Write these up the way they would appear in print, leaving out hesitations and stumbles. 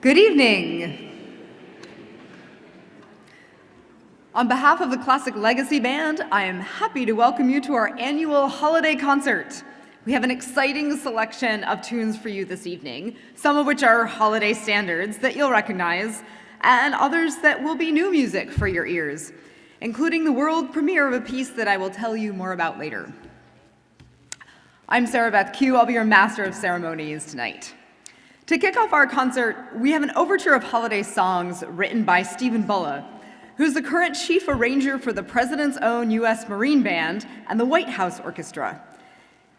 Good evening. On behalf of the Classic Legacy Band, I am happy to welcome you to our annual holiday concert. We have an exciting selection of tunes for you this evening, some of which are holiday standards that you'll recognize, and others that will be new music for your ears, including the world premiere of a piece that I will tell you more about later. I'm Sarah Beth Q. I'll be your master of ceremonies tonight. To kick off our concert, we have an overture of holiday songs written by Stephen Bulla, who's the current chief arranger for the President's own U.S. Marine Band and the White House Orchestra.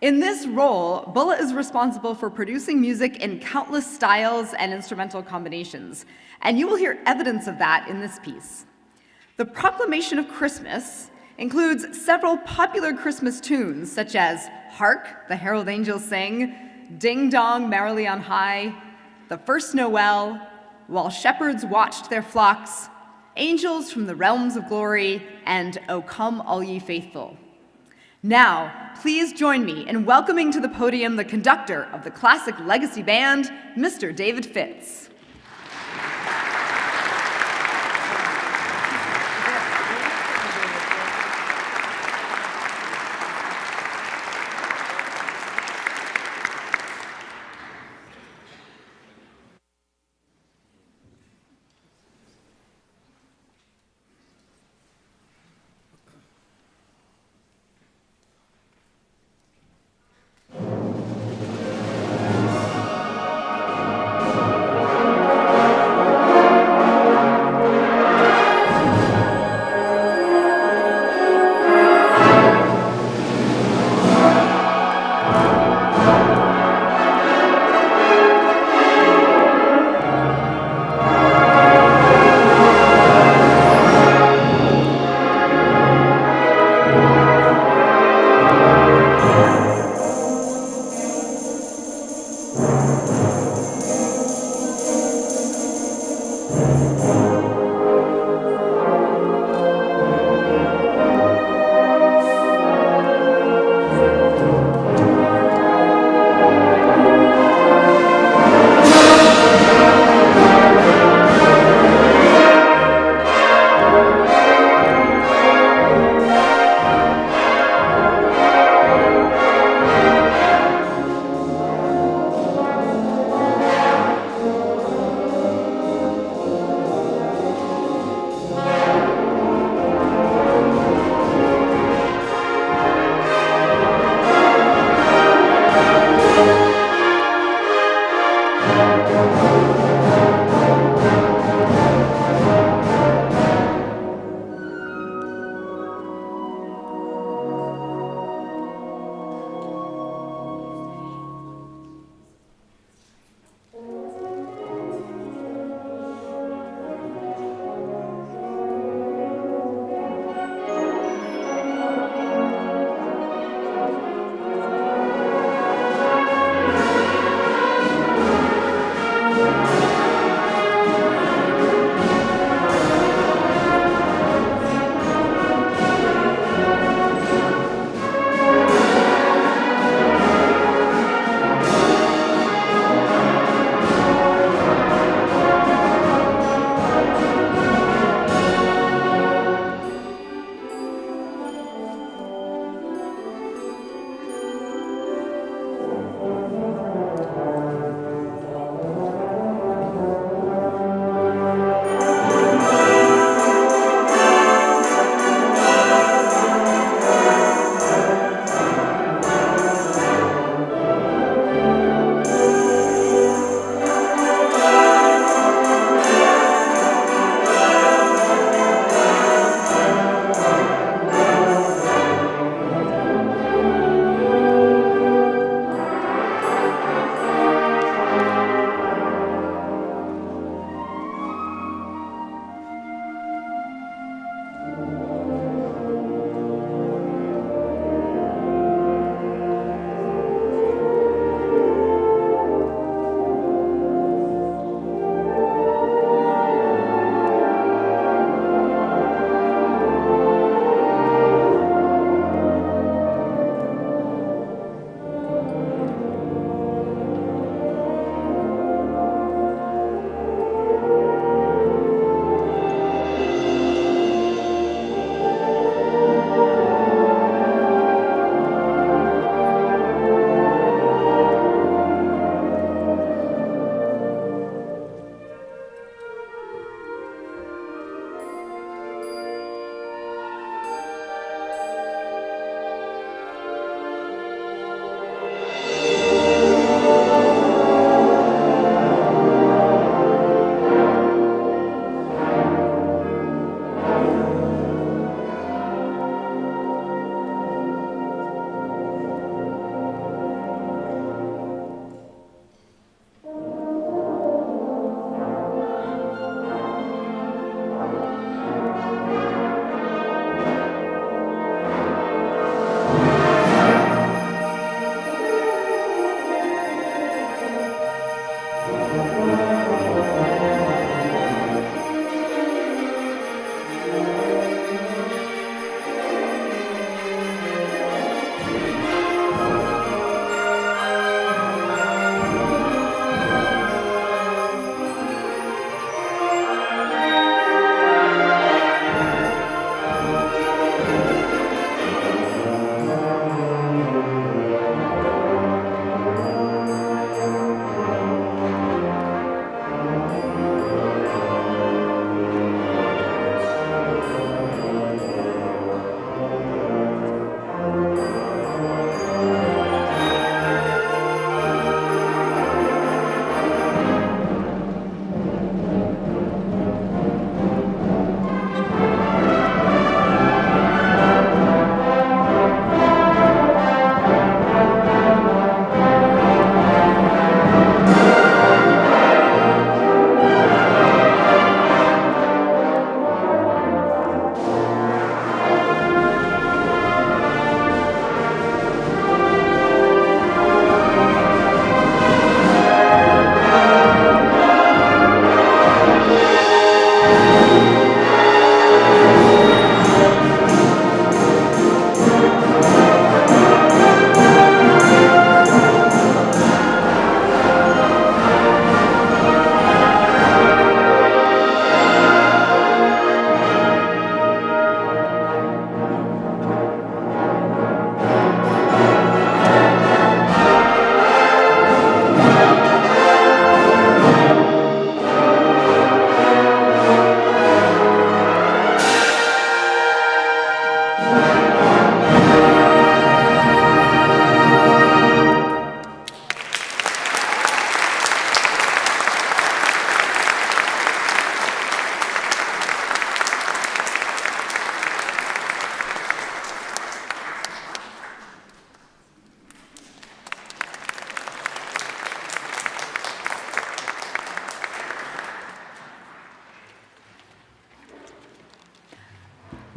In this role, Bulla is responsible for producing music in countless styles and instrumental combinations, and you will hear evidence of that in this piece. The Proclamation of Christmas includes several popular Christmas tunes, such as Hark, the Herald Angels Sing, Ding Dong Merrily on High, The First Noel, While Shepherds Watched Their Flocks, Angels from the Realms of Glory, and O Come All Ye Faithful. Now, please join me in welcoming to the podium the conductor of the Classic Legacy Band, Mr. David Fitz.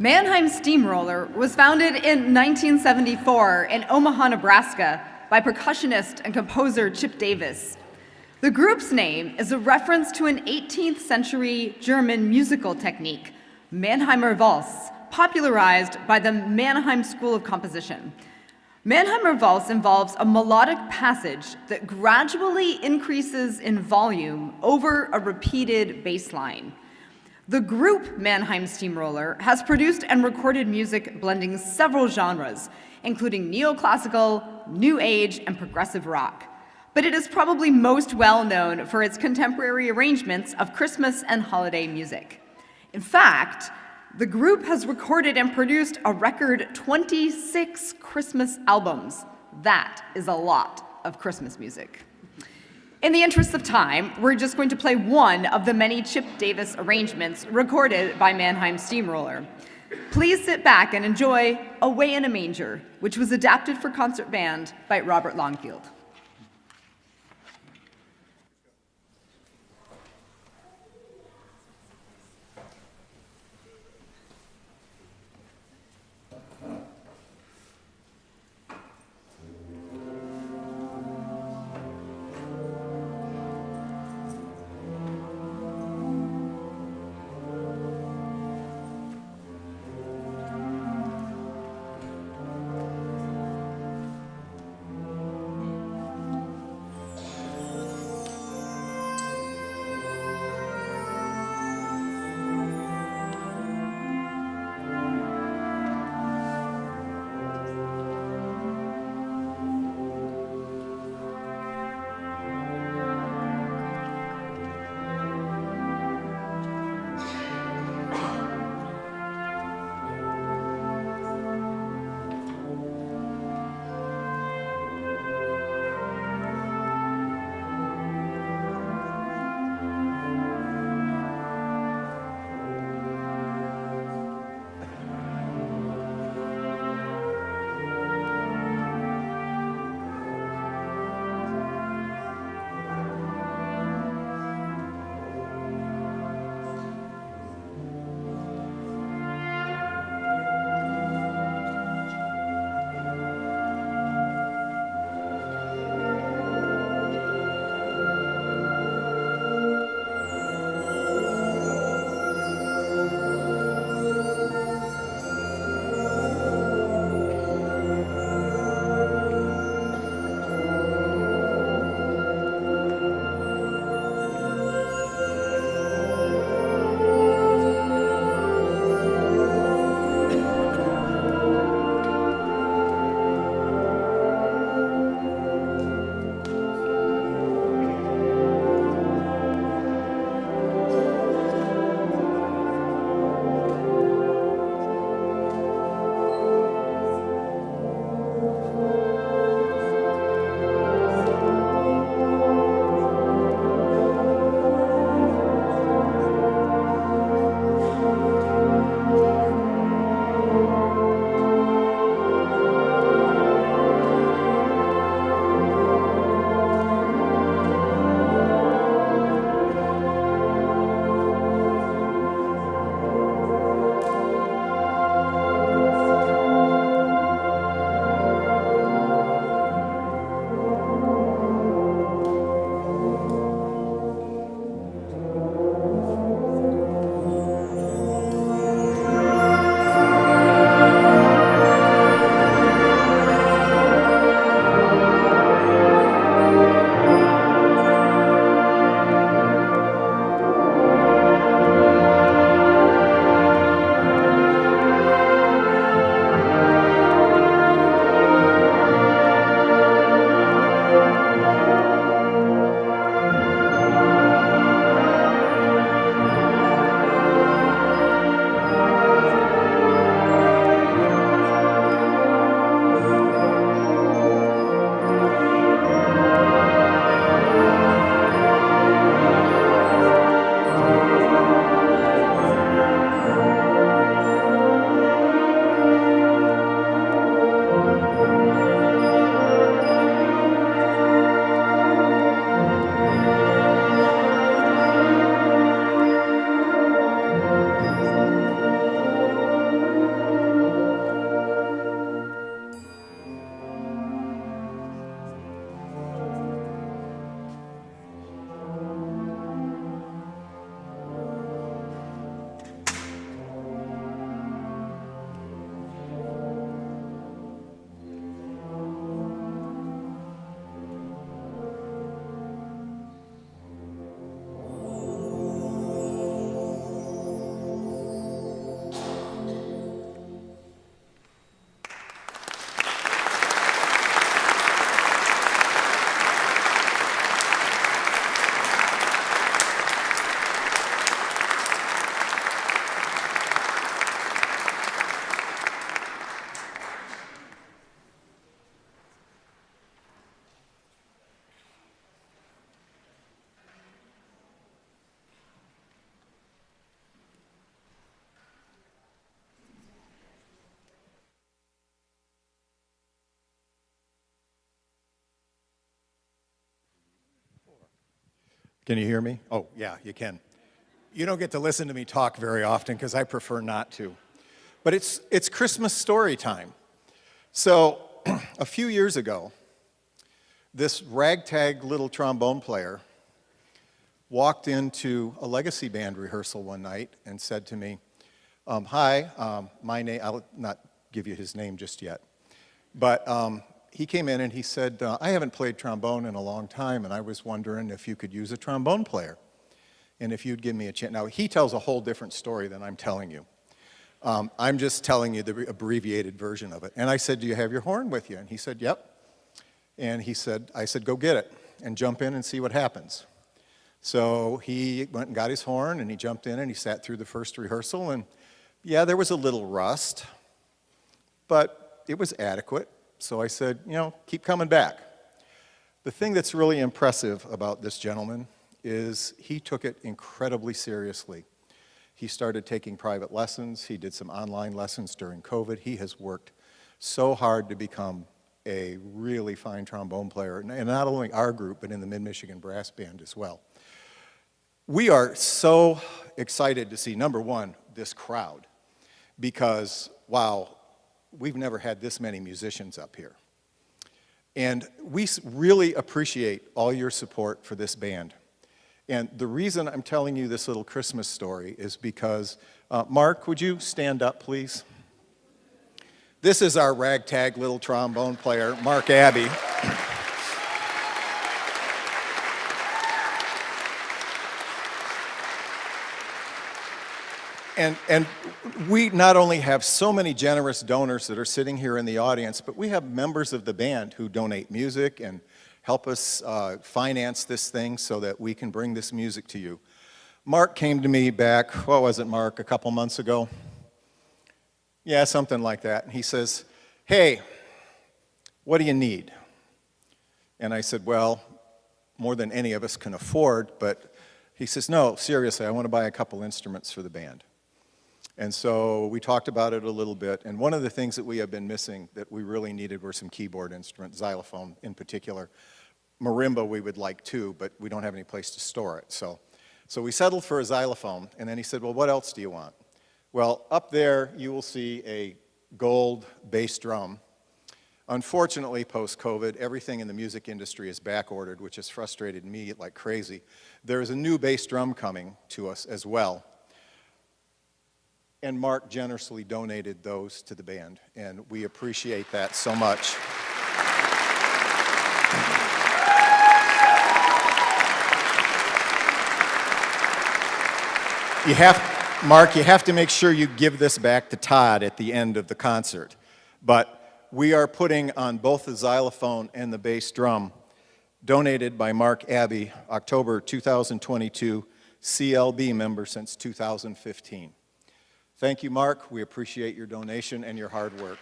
Mannheim Steamroller was founded in 1974 in Omaha, Nebraska by percussionist and composer Chip Davis. The group's name is a reference to an 18th century German musical technique, Mannheimer Waltz, popularized by the Mannheim School of Composition. Mannheimer Waltz involves a melodic passage that gradually increases in volume over a repeated bass line. The group Mannheim Steamroller has produced and recorded music blending several genres, including neoclassical, new age, and progressive rock. But it is probably most well known for its contemporary arrangements of Christmas and holiday music. In fact, the group has recorded and produced a record 26 Christmas albums. That is a lot of Christmas music. In the interest of time, we're just going to play one of the many Chip Davis arrangements recorded by Mannheim Steamroller. Please sit back and enjoy Away in a Manger, which was adapted for concert band by Robert Longfield. Can you hear me? Oh, yeah, you can. You don't get to listen to me talk very often because I prefer not to. But it's Christmas story time. So a few years ago, this ragtag little trombone player walked into a legacy band rehearsal one night and said to me, hi, my name, I'll not give you his name just yet, but he came in and he said, I haven't played trombone in a long time, and I was wondering if you could use a trombone player, and if you'd give me a chance. Now, he tells a whole different story than I'm telling you. I'm just telling you the abbreviated version of it. And I said, do you have your horn with you? And he said, yep. And I said, go get it and jump in and see what happens. So he went and got his horn, and he jumped in and he sat through the first rehearsal, and yeah, there was a little rust, but it was adequate. So I said, keep coming back. The thing that's really impressive about this gentleman is he took it incredibly seriously. He started taking private lessons. He did some online lessons during COVID. He has worked so hard to become a really fine trombone player, and not only our group, but in the Mid-Michigan Brass Band as well. We are so excited to see, number one, this crowd, because, wow, we've never had this many musicians up here. And we really appreciate all your support for this band. And the reason I'm telling you this little Christmas story is because, Mark, would you stand up, please? This is our ragtag little trombone player, Mark Abbey. And we not only have so many generous donors that are sitting here in the audience, but we have members of the band who donate music and help us finance this thing so that we can bring this music to you. Mark came to me back, what was it, Mark, a couple months ago? Yeah, something like that. And he says, hey, what do you need? And I said, well, more than any of us can afford, but he says, no, seriously, I want to buy a couple instruments for the band. And so we talked about it a little bit, and one of the things that we have been missing that we really needed were some keyboard instruments, xylophone in particular. Marimba we would like too, but we don't have any place to store it. So we settled for a xylophone, and then he said, well, what else do you want? Well, up there you will see a gold bass drum. Unfortunately, post-COVID, everything in the music industry is back-ordered, which has frustrated me like crazy. There is a new bass drum coming to us as well. And Mark generously donated those to the band, and we appreciate that so much. Mark, you have to make sure you give this back to Todd at the end of the concert. But we are putting on both the xylophone and the bass drum, donated by Mark Abbey, October 2022, CLB member since 2015. Thank you, Mark. We appreciate your donation and your hard work.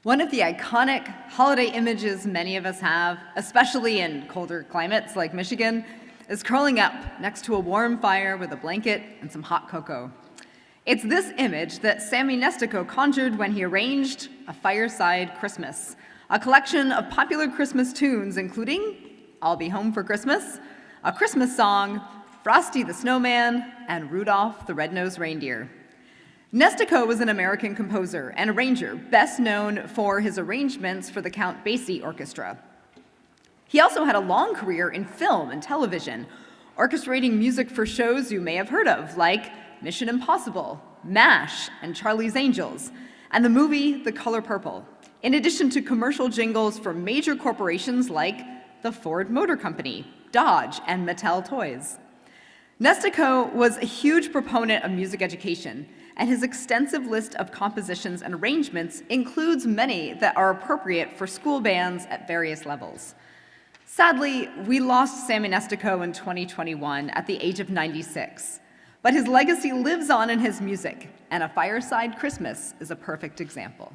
One of the iconic holiday images many of us have, especially in colder climates like Michigan, is curling up next to a warm fire with a blanket and some hot cocoa. It's this image that Sammy Nestico conjured when he arranged a Fireside Christmas, a collection of popular Christmas tunes including I'll Be Home for Christmas, A Christmas Song, Frosty the Snowman, and Rudolph the Red-Nosed Reindeer. Nestico was an American composer and arranger, best known for his arrangements for the Count Basie Orchestra. He also had a long career in film and television, orchestrating music for shows you may have heard of, like Mission Impossible, MASH, and Charlie's Angels, and the movie The Color Purple, in addition to commercial jingles for major corporations like the Ford Motor Company, Dodge, and Mattel Toys. Nestico was a huge proponent of music education, and his extensive list of compositions and arrangements includes many that are appropriate for school bands at various levels. Sadly, we lost Sammy Nestico in 2021 at the age of 96, but his legacy lives on in his music, and A Fireside Christmas is a perfect example.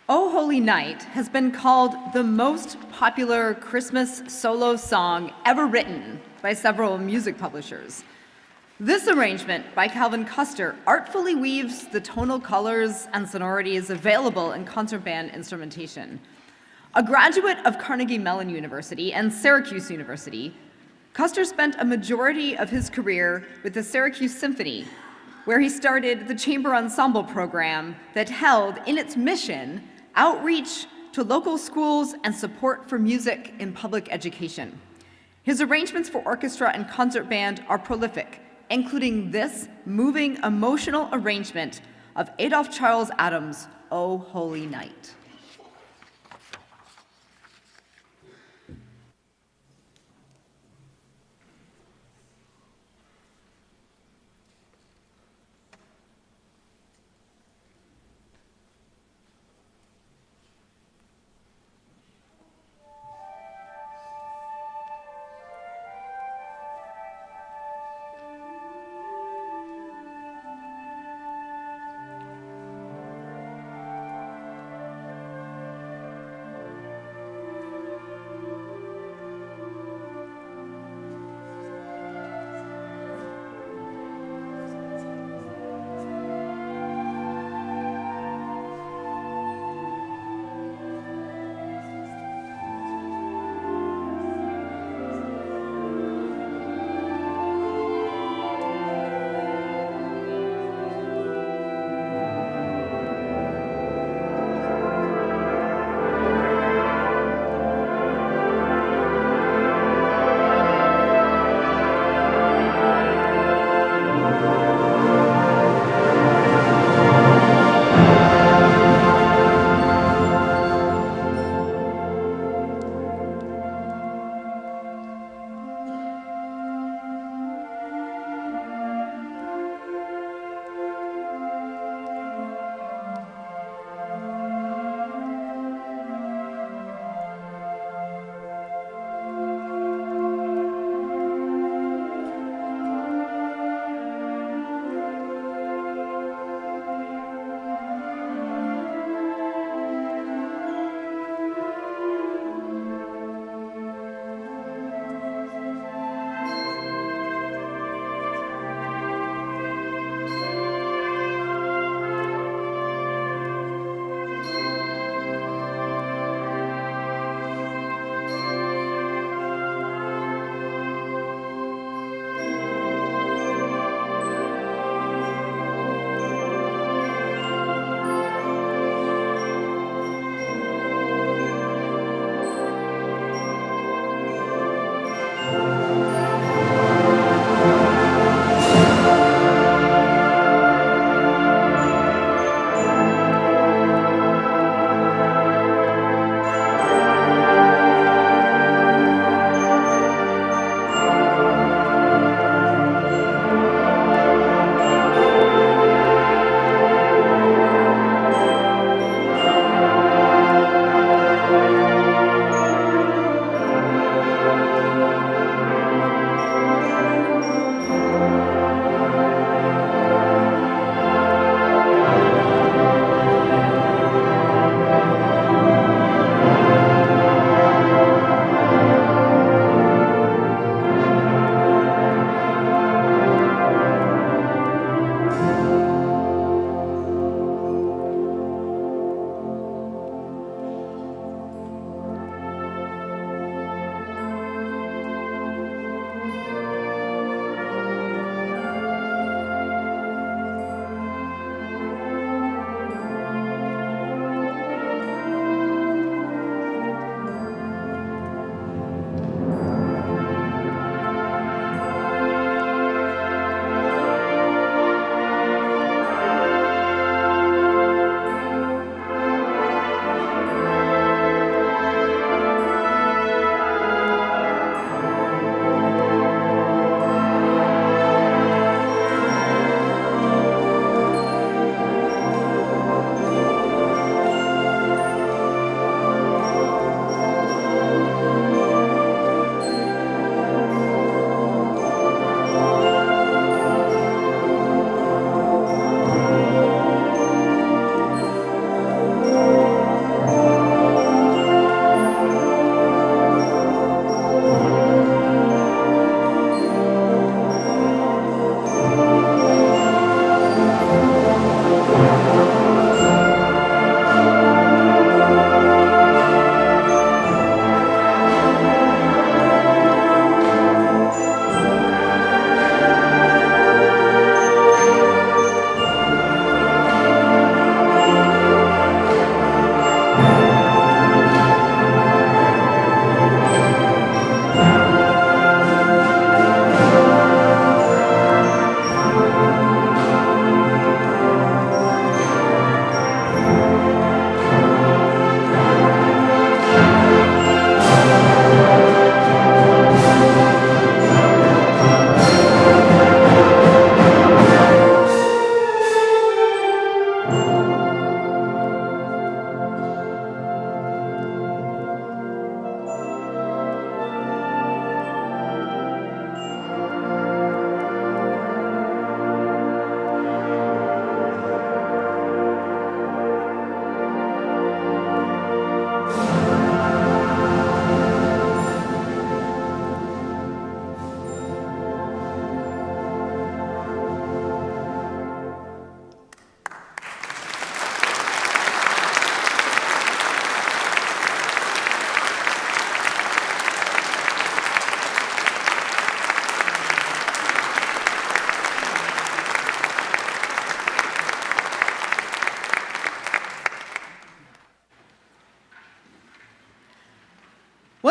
O Holy Night has been called the most popular Christmas solo song ever written by several music publishers. This arrangement by Calvin Custer artfully weaves the tonal colors and sonorities available in concert band instrumentation. A graduate of Carnegie Mellon University and Syracuse University, Custer spent a majority of his career with the Syracuse Symphony, where he started the chamber ensemble program that held in its mission outreach to local schools and support for music in public education. His arrangements for orchestra and concert band are prolific, including this moving, emotional arrangement of Adolphe Charles Adams' O Holy Night.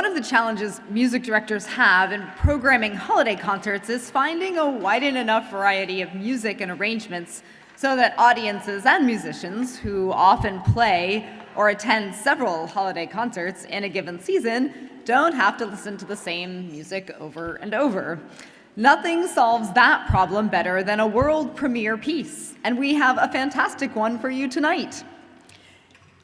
One of the challenges music directors have in programming holiday concerts is finding a wide enough variety of music and arrangements so that audiences and musicians who often play or attend several holiday concerts in a given season don't have to listen to the same music over and over. Nothing solves that problem better than a world premiere piece, and we have a fantastic one for you tonight.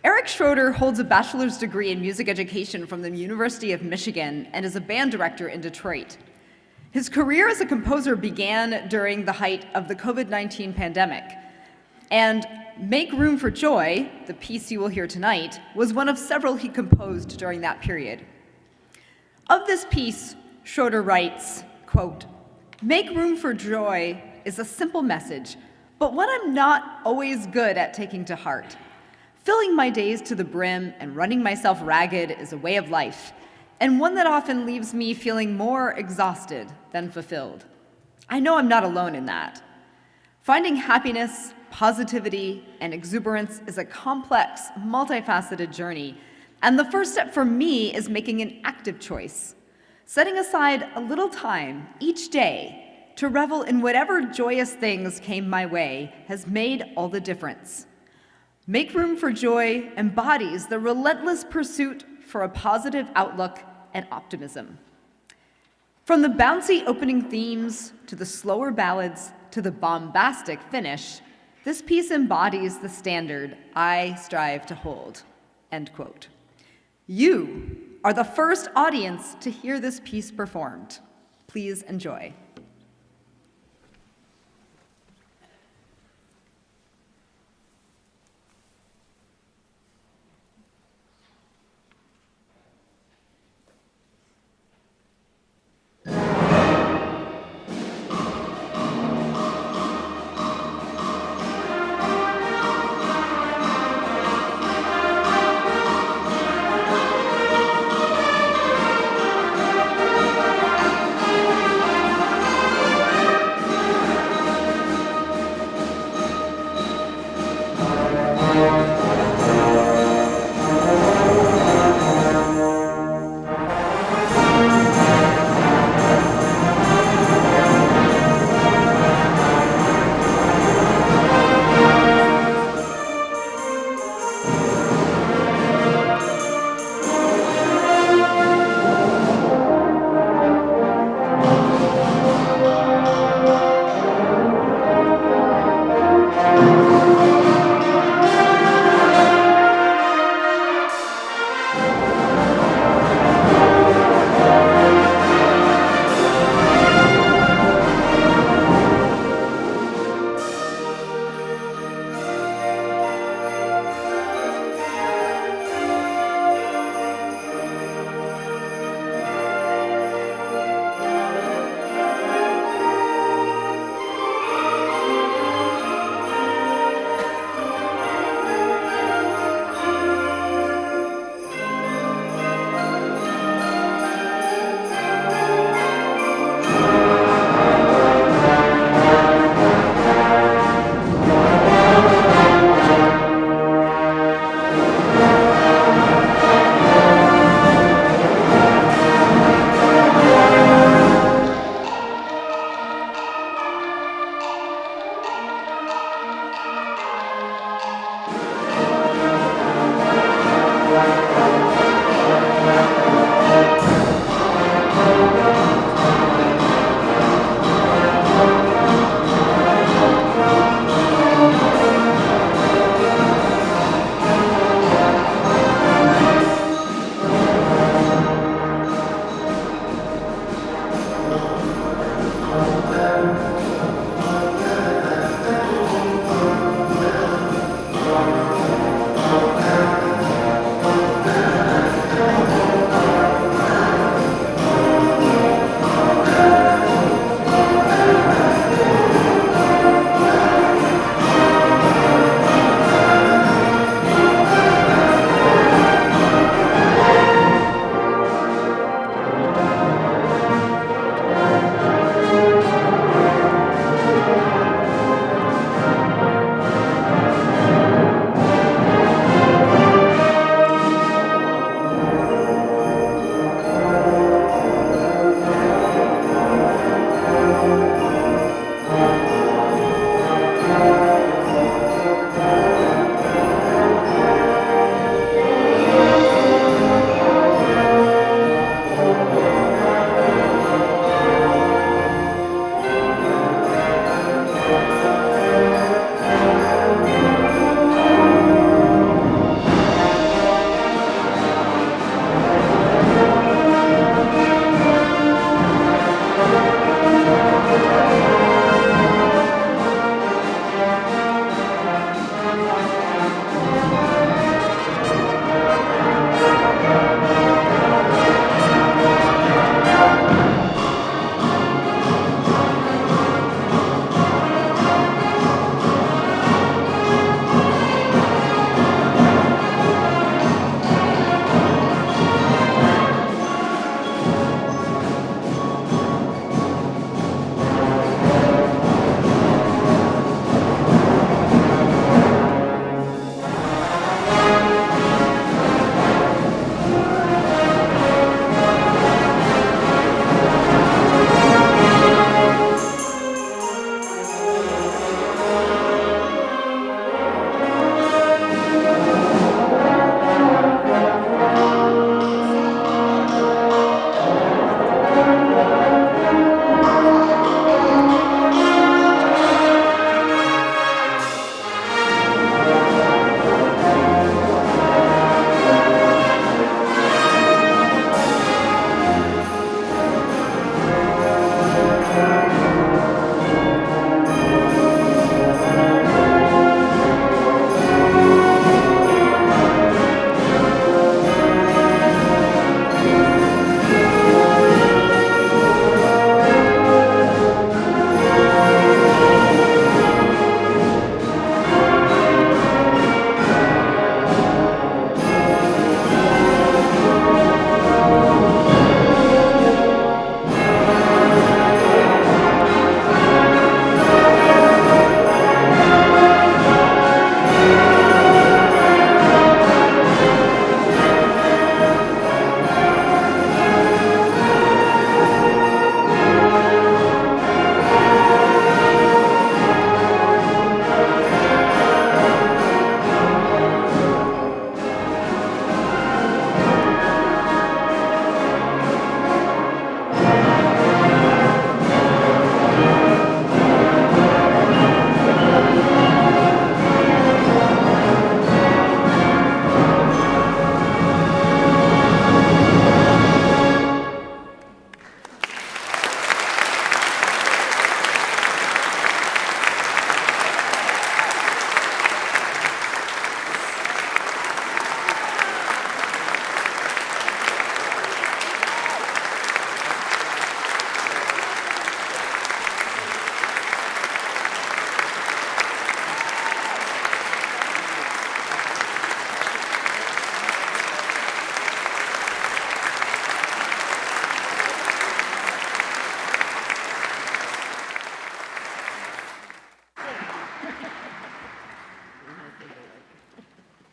Eric Schroeder holds a bachelor's degree in music education from the University of Michigan and is a band director in Detroit. His career as a composer began during the height of the COVID-19 pandemic, and Make Room for Joy, the piece you will hear tonight, was one of several he composed during that period. Of this piece, Schroeder writes, quote, "Make room for joy is a simple message, but one I'm not always good at taking to heart. Filling my days to the brim and running myself ragged is a way of life, and one that often leaves me feeling more exhausted than fulfilled. I know I'm not alone in that. Finding happiness, positivity, and exuberance is a complex, multifaceted journey, and the first step for me is making an active choice, setting aside a little time each day to revel in whatever joyous things came my way has made all the difference. Make Room for Joy embodies the relentless pursuit for a positive outlook and optimism. From the bouncy opening themes to the slower ballads to the bombastic finish, this piece embodies the standard I strive to hold." End quote. You are the first audience to hear this piece performed. Please enjoy.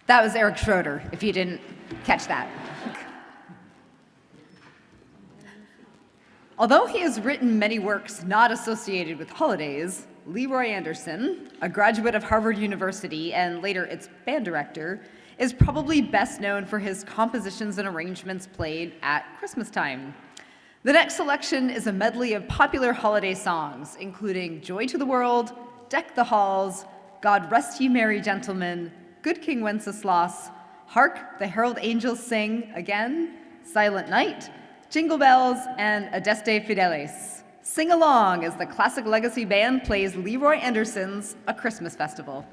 That was Eric Schroeder, if you didn't catch that. Although he has written many works not associated with holidays, Leroy Anderson, a graduate of Harvard University and later its band director, is probably best known for his compositions and arrangements played at Christmas time. The next selection is a medley of popular holiday songs, including Joy to the World, Deck the Halls, God Rest Ye Merry Gentlemen, Good King Wenceslas, Hark the Herald Angels Sing Again, Silent Night, Jingle Bells, and Adeste Fideles. Sing along as the Classic Legacy Band plays Leroy Anderson's A Christmas Festival.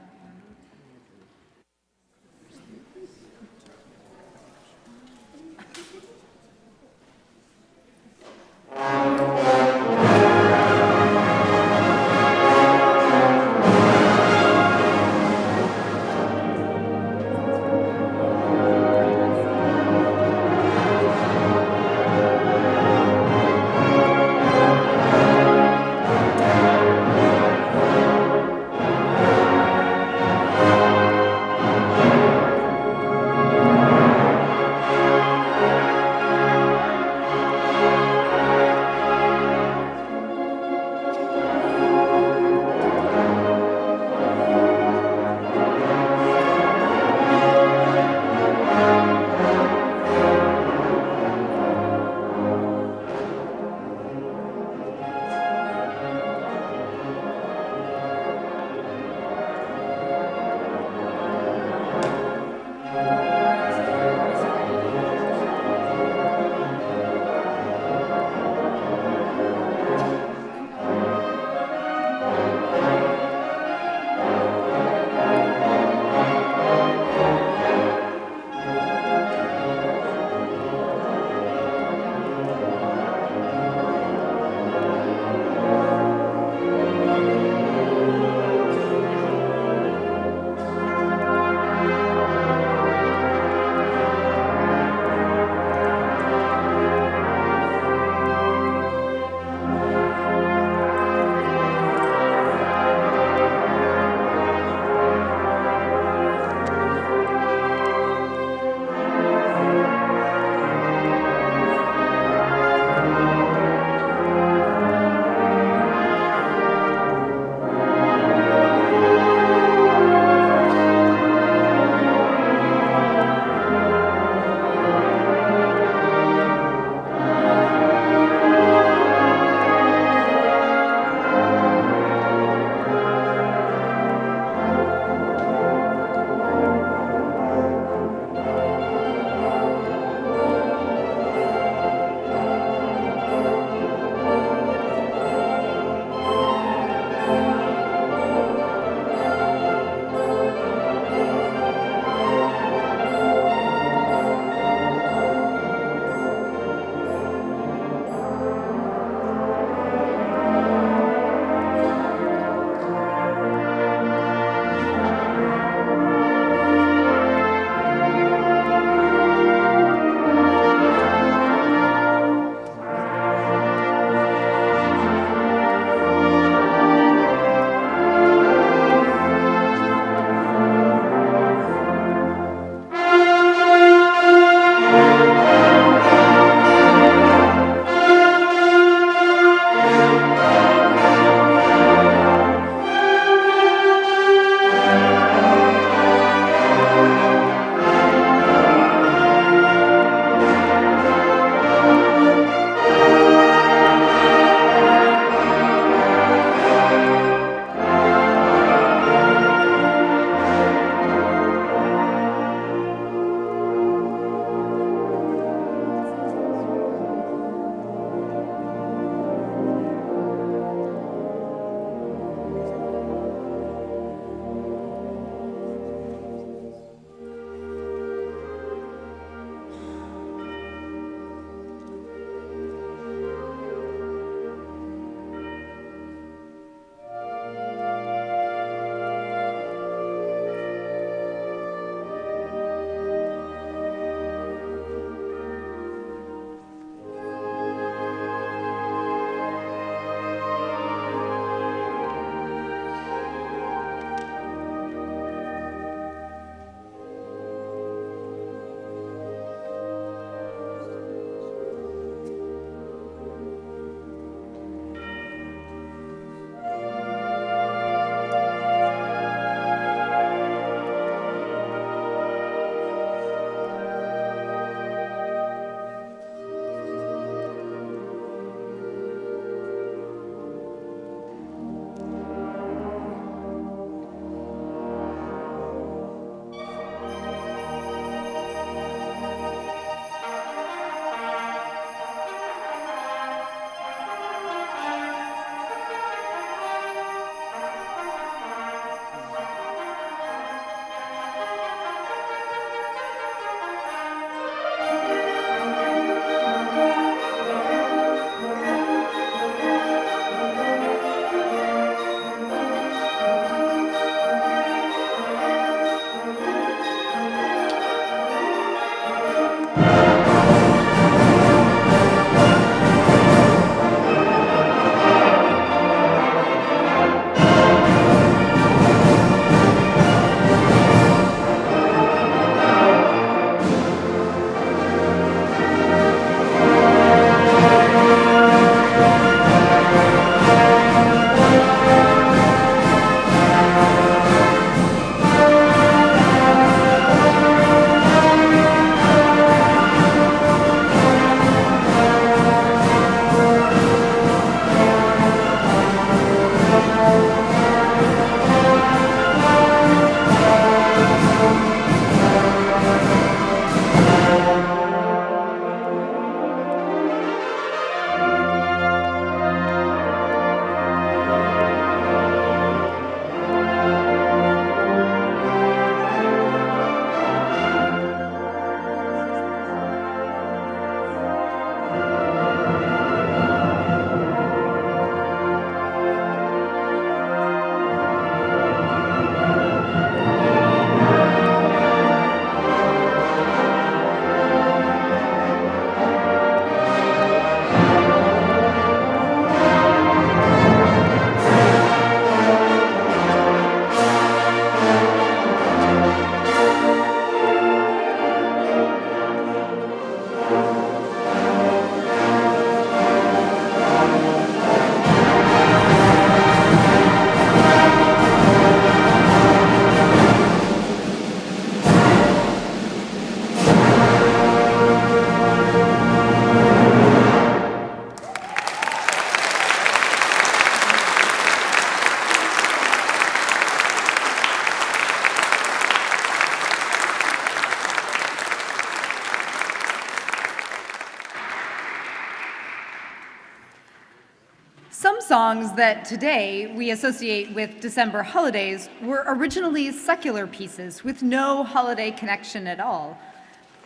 songs that today we associate with December holidays were originally secular pieces with no holiday connection at all.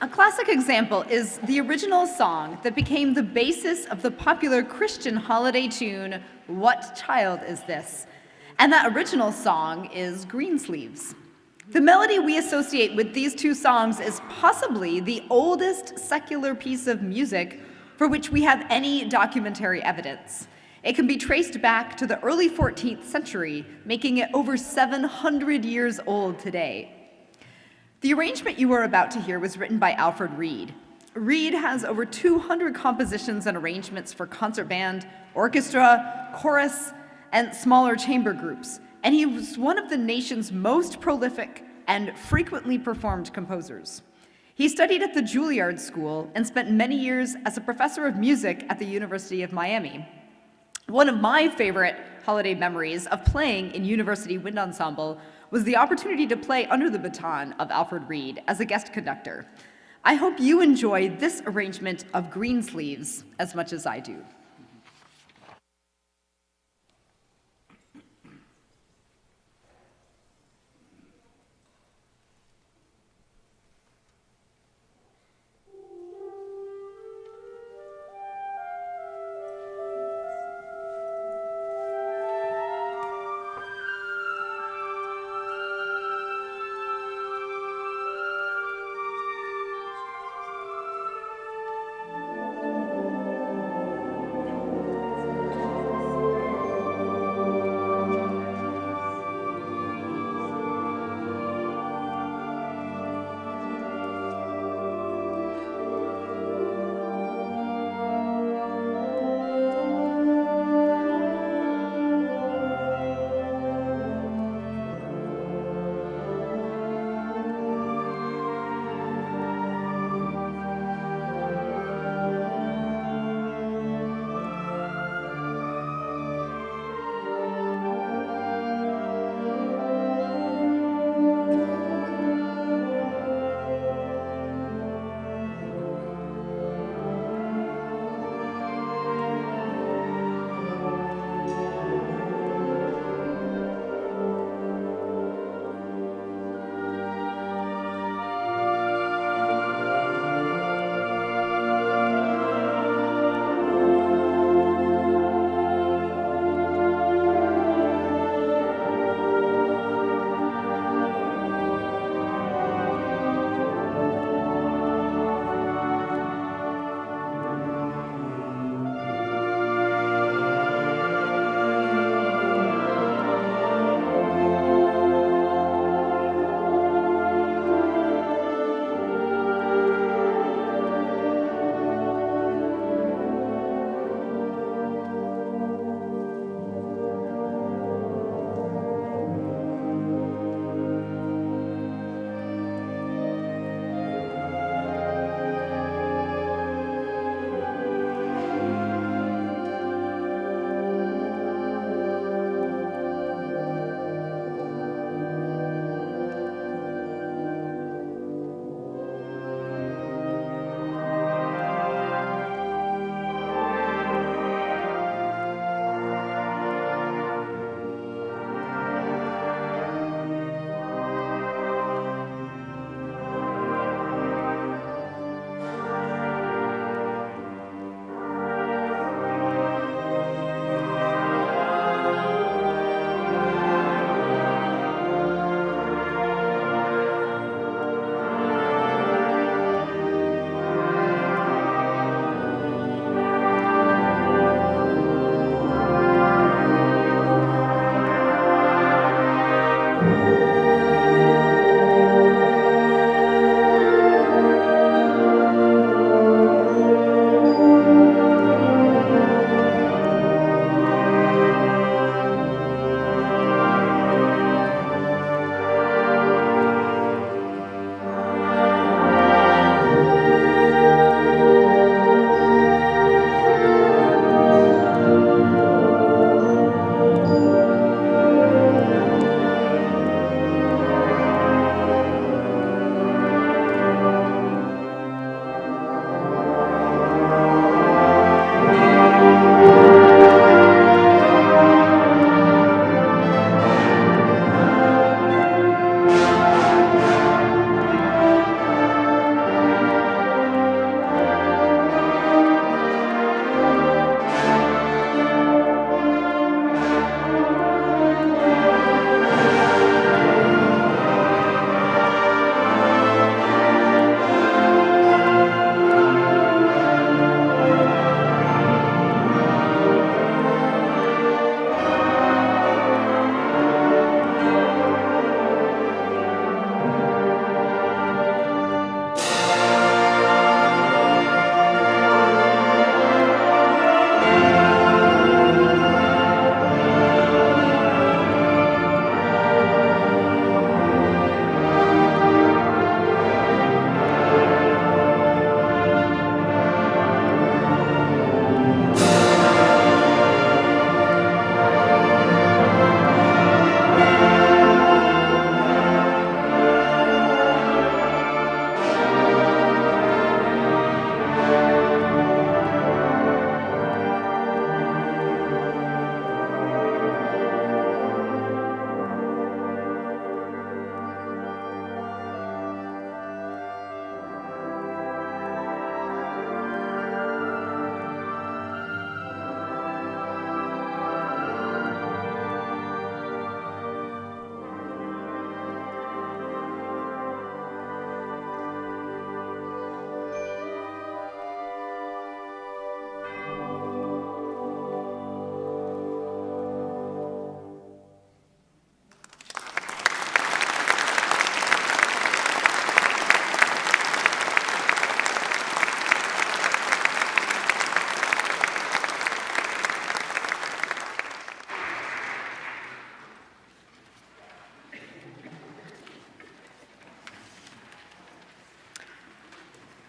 A classic example is the original song that became the basis of the popular Christian holiday tune, "What Child Is This?" And that original song is Greensleeves. The melody we associate with these two songs is possibly the oldest secular piece of music for which we have any documentary evidence. It can be traced back to the early 14th century, making it over 700 years old today. The arrangement you are about to hear was written by Alfred Reed. Reed has over 200 compositions and arrangements for concert band, orchestra, chorus, and smaller chamber groups, and he was one of the nation's most prolific and frequently performed composers. He studied at the Juilliard School and spent many years as a professor of music at the University of Miami. One of my favorite holiday memories of playing in University Wind Ensemble was the opportunity to play under the baton of Alfred Reed as a guest conductor. I hope you enjoy this arrangement of Greensleeves as much as I do.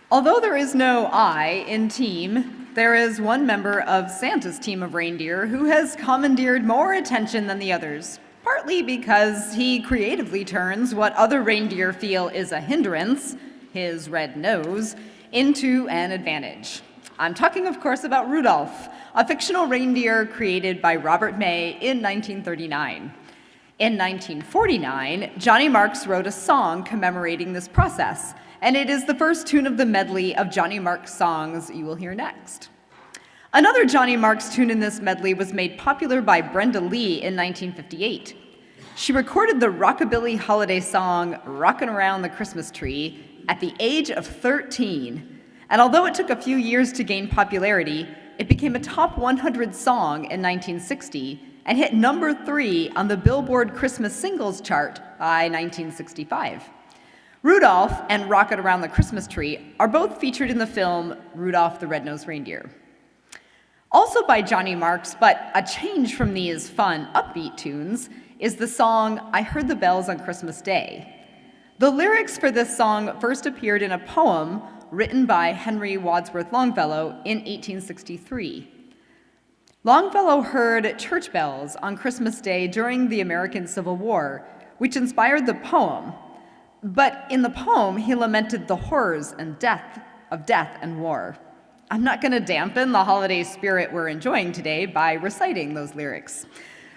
Although there is no I in team, there is one member of Santa's team of reindeer who has commandeered more attention than the others, partly because he creatively turns what other reindeer feel is a hindrance, his red nose, into an advantage. I'm talking, of course, about Rudolph, a fictional reindeer created by Robert May in 1939. In 1949, Johnny Marks wrote a song commemorating this process, and it is the first tune of the medley of Johnny Marks songs you will hear next. Another Johnny Marks tune in this medley was made popular by Brenda Lee in 1958. She recorded the rockabilly holiday song Rockin' Around the Christmas Tree at the age of 13, and although it took a few years to gain popularity, it became a top 100 song in 1960 and hit number 3 on the Billboard Christmas Singles chart by 1965. Rudolph and Rocket Around the Christmas Tree are both featured in the film Rudolph the Red-Nosed Reindeer. Also by Johnny Marks, but a change from these fun, upbeat tunes, is the song I Heard the Bells on Christmas Day. The lyrics for this song first appeared in a poem written by Henry Wadsworth Longfellow in 1863. Longfellow heard church bells on Christmas Day during the American Civil War, which inspired the poem. But in the poem, he lamented the horrors and death and war. I'm not going to dampen the holiday spirit we're enjoying today by reciting those lyrics.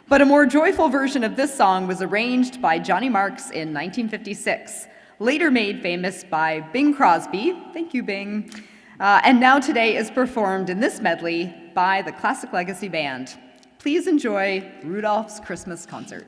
But a more joyful version of this song was arranged by Johnny Marks in 1956, later made famous by Bing Crosby, thank you, Bing, and now today is performed in this medley by the Classic Legacy Band. Please enjoy Rudolph's Christmas Concert.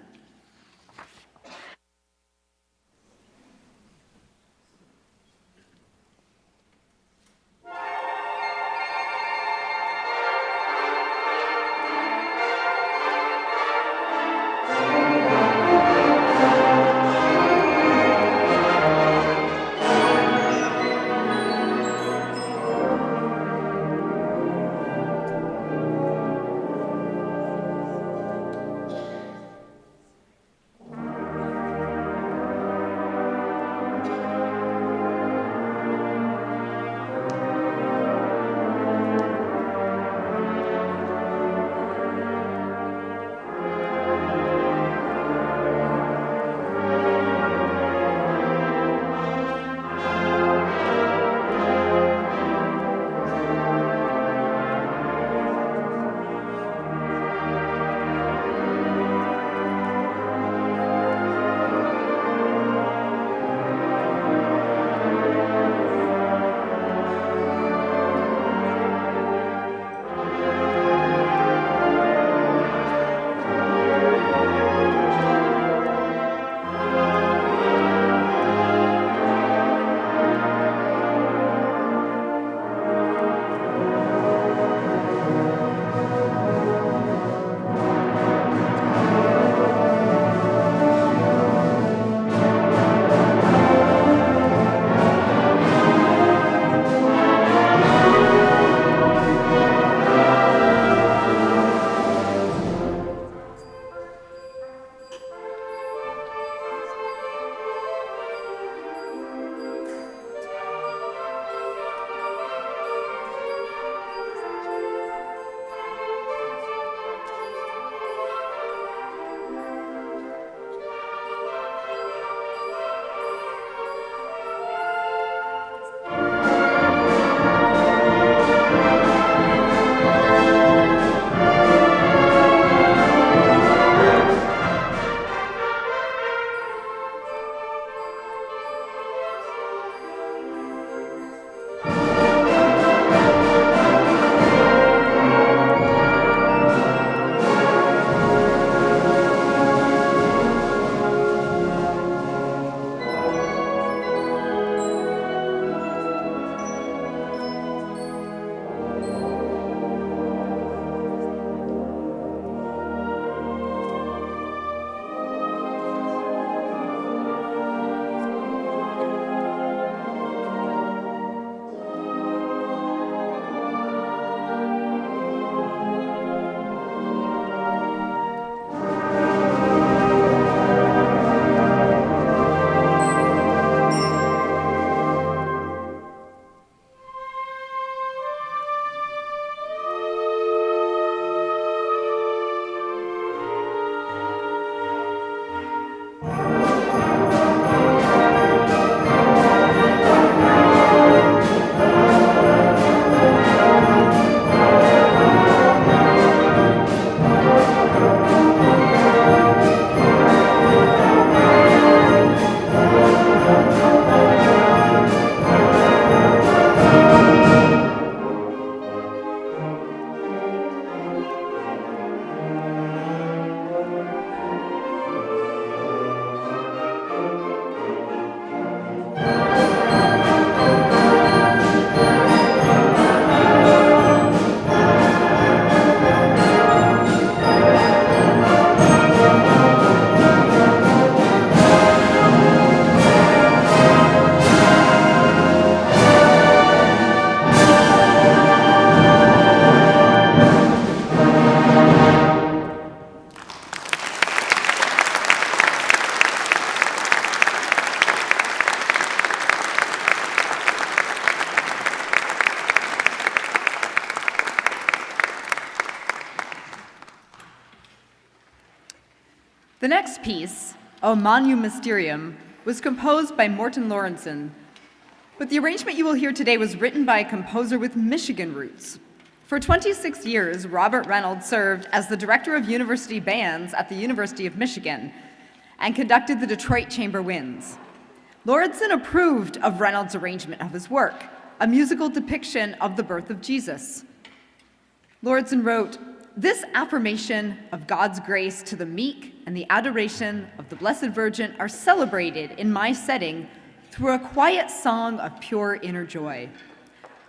The next piece, O Magnum Mysterium, was composed by Morten Lauridsen, but the arrangement you will hear today was written by a composer with Michigan roots. For 26 years, Robert Reynolds served as the director of university bands at the University of Michigan and conducted the Detroit Chamber Winds. Lauridsen approved of Reynolds' arrangement of his work, a musical depiction of the birth of Jesus. Lauridsen wrote, "This affirmation of God's grace to the meek and the adoration of the Blessed Virgin are celebrated in my setting through a quiet song of pure inner joy.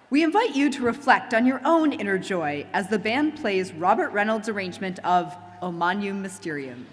We invite you to reflect on your own inner joy as the band plays Robert Reynolds' arrangement of O Magnum Mysterium."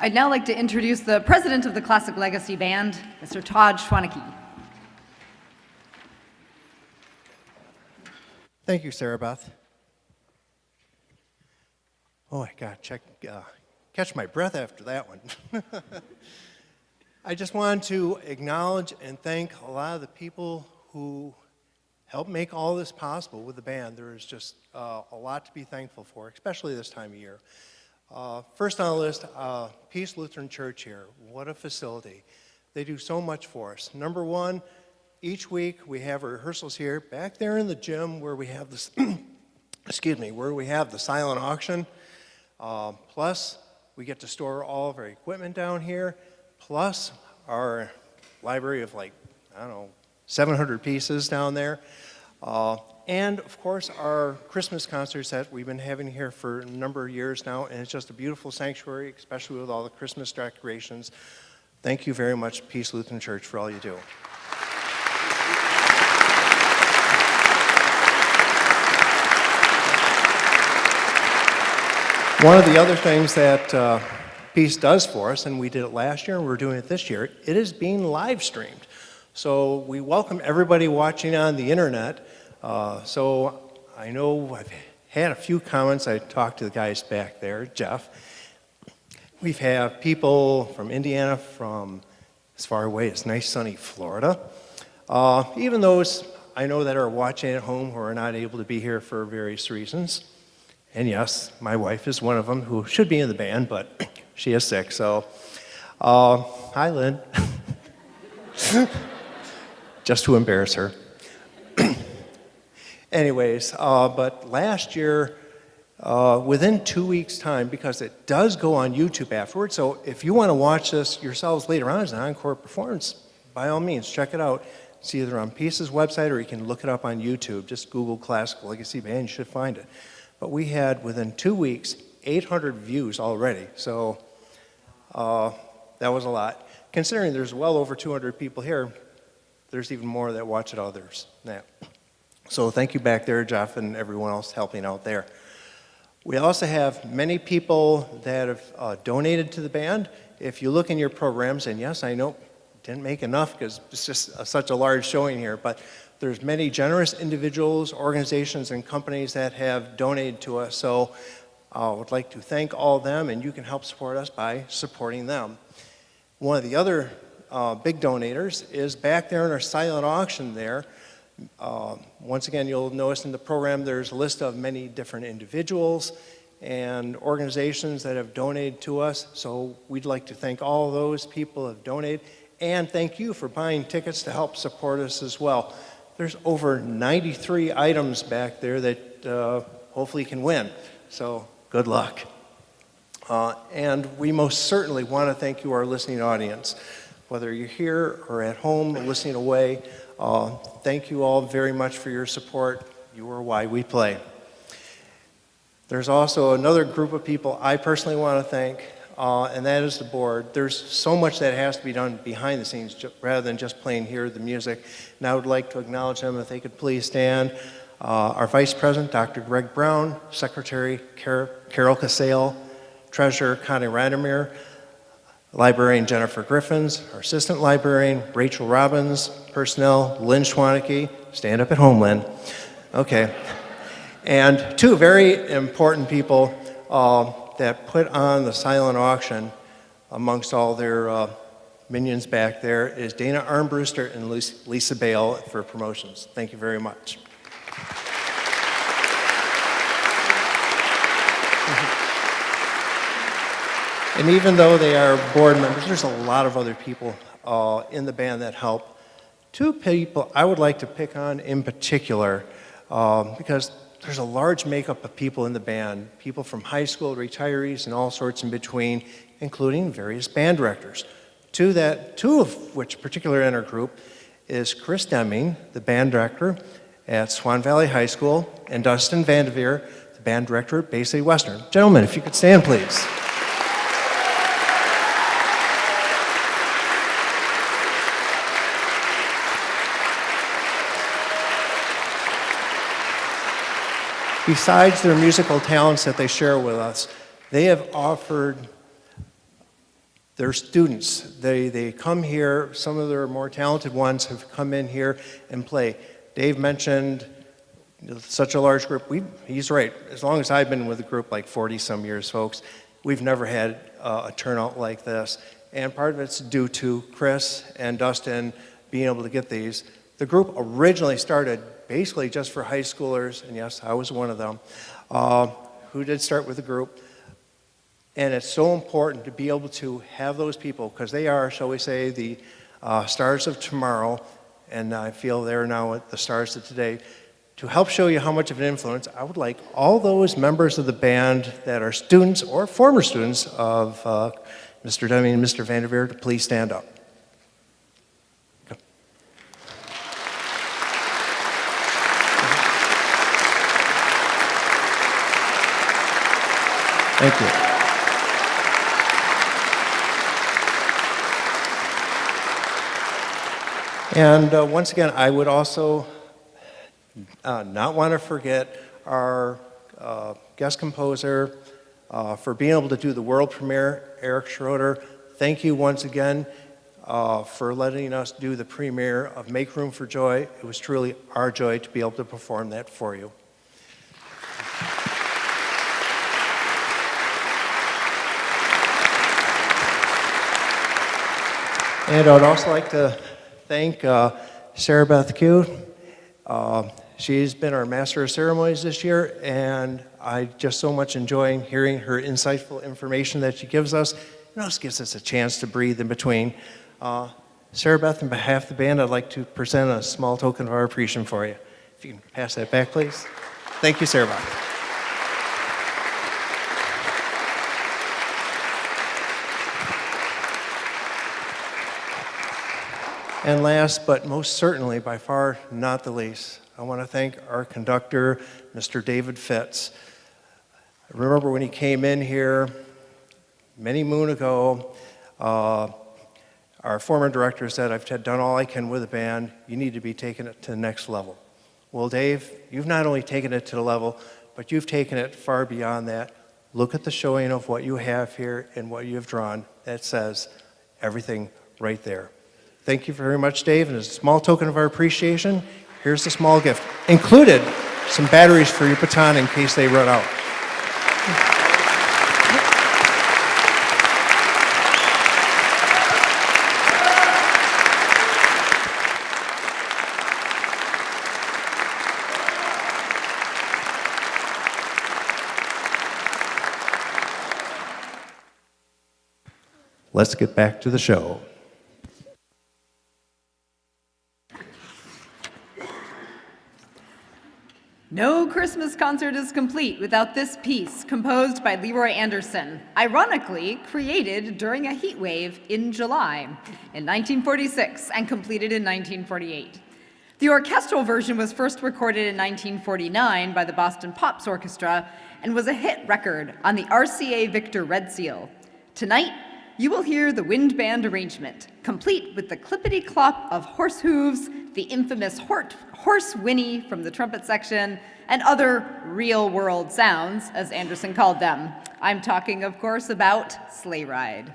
I'd now like to introduce the president of the Classic Legacy Band, Mr. Todd Schwaneke. Thank you, Sarah Beth. Oh, I got to catch my breath after that one. I just wanted to acknowledge and thank a lot of the people who helped make all this possible with the band. There is just a lot to be thankful for, especially this time of year. First on the list, Peace Lutheran Church here. What a facility. They do so much for us. Number one, each week we have rehearsals here, back there in the gym where we have this, where we have the silent auction. Plus, we get to store all of our equipment down here, plus our library of 700 pieces down there. And of course, our Christmas concerts that we've been having here for a number of years now, and it's just a beautiful sanctuary, especially with all the Christmas decorations. Thank you very much, Peace Lutheran Church, for all you do. One of the other things that Peace does for us, and we did it last year and we're doing it this year, it is being live streamed. So we welcome everybody watching on the internet. So I know I've had a few comments. I talked to the guys back there, Jeff. We've had people from Indiana, from as far away as nice sunny Florida. Even those I know that are watching at home who are not able to be here for various reasons. And yes, my wife is one of them who should be in the band, but she is sick, so. Hi, Lynn. Just to embarrass her. Anyways, but last year, within 2 weeks' time, because it does go on YouTube afterwards, so if you want to watch this yourselves later on as an encore performance, by all means, check it out. It's either on Peace's website or you can look it up on YouTube. Just Google Classic Legacy Band, you should find it. But we had, within 2 weeks, 800 views already, so that was a lot. Considering there's well over 200 people here, there's even more that watch it others now. So thank you back there, Jeff, and everyone else helping out there. We also have many people that have donated to the band. If you look in your programs, and yes, I know, didn't make enough because it's just such a large showing here, but there's many generous individuals, organizations, and companies that have donated to us. So I would like to thank all of them, and you can help support us by supporting them. One of the other big donators is back there in our silent auction there. Once again, you'll notice in the program there's a list of many different individuals and organizations that have donated to us. So we'd like to thank all those people who have donated, and thank you for buying tickets to help support us as well. There's over 93 items back there that hopefully can win. So good luck. And we most certainly want to thank you, our listening audience. Whether you're here or at home listening away, thank you all very much for your support. You are why we play. There's also another group of people I personally want to thank, and that is the board. There's so much that has to be done behind the scenes rather than just playing here the music. And I would like to acknowledge them if they could please stand. Our Vice President, Dr. Greg Brown, Secretary Carol Casale, Treasurer Connie Radomir, Librarian Jennifer Griffins, our Assistant Librarian Rachel Robbins, Personnel Lynn Schwaneke, stand up at home, Lynn. Okay. And two very important people that put on the silent auction amongst all their minions back there is Dana Armbruster and Lisa Bale for promotions. Thank you very much. And even though they are board members, there's a lot of other people in the band that help. Two people I would like to pick on in particular, because there's a large makeup of people in the band, people from high school, retirees, and all sorts in between, including various band directors. Two of which particular in our group is Chris Deming, the band director at Swan Valley High School, and Dustin Vandeveer, the band director at Bay City Western. Gentlemen, if you could stand, please. Besides their musical talents that they share with us, they have offered They're students. They come here, some of their more talented ones have come in here and play. Dave mentioned such a large group. He's right. As long as I've been with the group, like 40-some years, folks, we've never had a turnout like this. And part of it's due to Chris and Dustin being able to get these. The group originally started basically just for high schoolers, and yes, I was one of them, who did start with the group. And it's so important to be able to have those people, because they are, shall we say, the stars of tomorrow, and I feel they're now the stars of today. To help show you how much of an influence, I would like all those members of the band that are students or former students of Mr. Deming and Mr. Vanderveer to please stand up. Okay. Thank you. And once again, I would also not want to forget our guest composer for being able to do the world premiere, Eric Schroeder. Thank you once again for letting us do the premiere of Make Room for Joy. It was truly our joy to be able to perform that for you. And I would also like to thank Sarah Beth Q. She's been our Master of Ceremonies this year, and I just so much enjoy hearing her insightful information that she gives us. It also gives us a chance to breathe in between. Sarah Beth, on behalf of the band, I'd like to present a small token of our appreciation for you. If you can pass that back, please. Thank you, Sarah Beth. And last, but most certainly by far not the least, I want to thank our conductor, Mr. David Fitz. I remember when he came in here many moon ago, our former director said, I've done all I can with the band, you need to be taking it to the next level. Well, Dave, you've not only taken it to the level, but you've taken it far beyond that. Look at the showing of what you have here and what you have drawn. That says everything right there. Thank you very much, Dave, and as a small token of our appreciation, here's a small gift. Included some batteries for your baton in case they run out. Let's get back to the show. No Christmas concert is complete without this piece, composed by Leroy Anderson, ironically created during a heat wave in July in 1946 and completed in 1948. The orchestral version was first recorded in 1949 by the Boston Pops Orchestra and was a hit record on the RCA Victor Red Seal. Tonight, you will hear the wind band arrangement, complete with the clippity-clop of horse hooves, the infamous horse whinny from the trumpet section, and other real-world sounds, as Anderson called them. I'm talking, of course, about Sleigh Ride.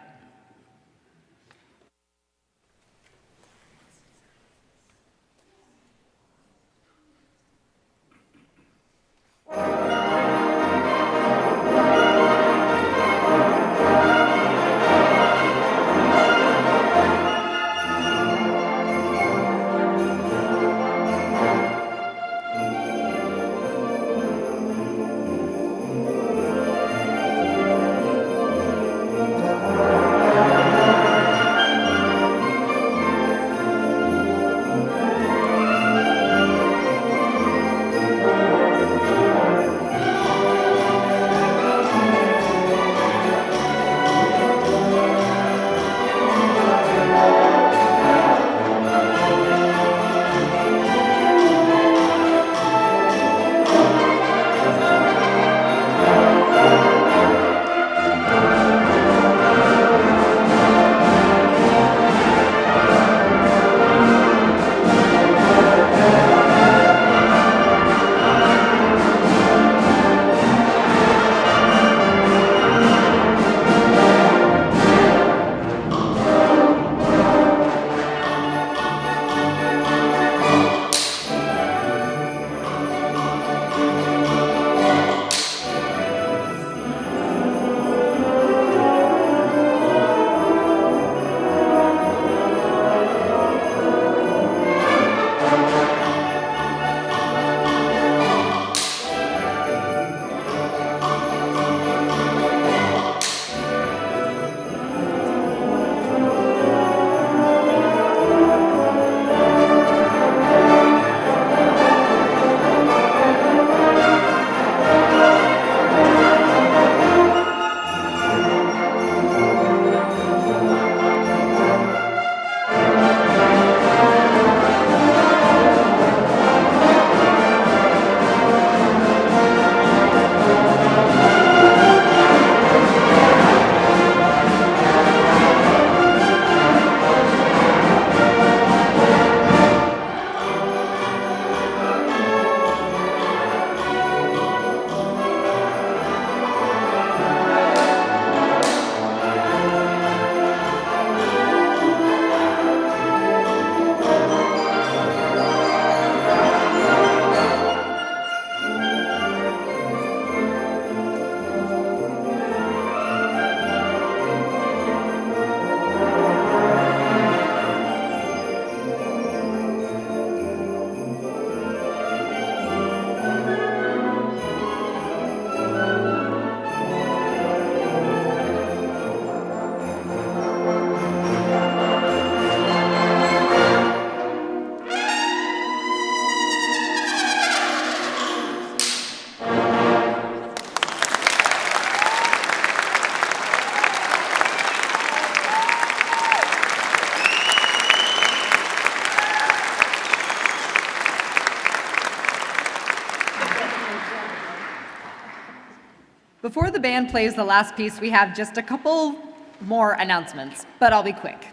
Before the band plays the last piece, we have just a couple more announcements, but I'll be quick.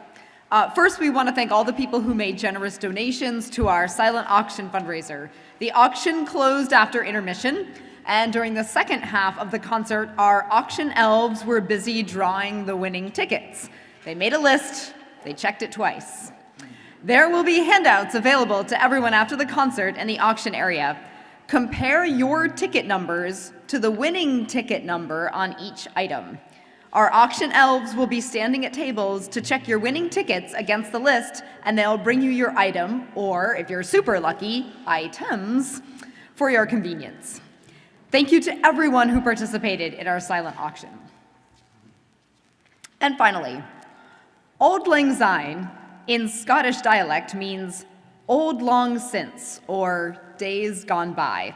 First, we want to thank all the people who made generous donations to our silent auction fundraiser. The auction closed after intermission, and during the second half of the concert, our auction elves were busy drawing the winning tickets. They made a list, they checked it twice. There will be handouts available to everyone after the concert in the auction area. Compare your ticket numbers to the winning ticket number on each item. Our auction elves will be standing at tables to check your winning tickets against the list, and they'll bring you your item, or if you're super lucky, items, for your convenience. Thank you to everyone who participated in our silent auction. And finally, Auld Lang Syne in Scottish dialect means old long since, or days gone by.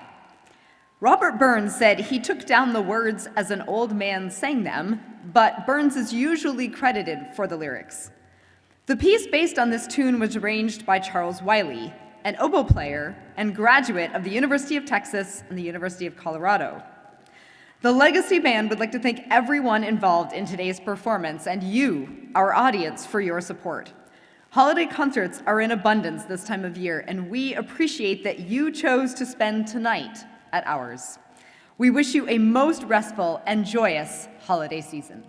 Robert Burns said he took down the words as an old man sang them, but Burns is usually credited for the lyrics. The piece based on this tune was arranged by Charles Wiley, an oboe player and graduate of the University of Texas and the University of Colorado. The Legacy Band would like to thank everyone involved in today's performance and you, our audience, for your support. Holiday concerts are in abundance this time of year, and we appreciate that you chose to spend tonight at ours. We wish you a most restful and joyous holiday season.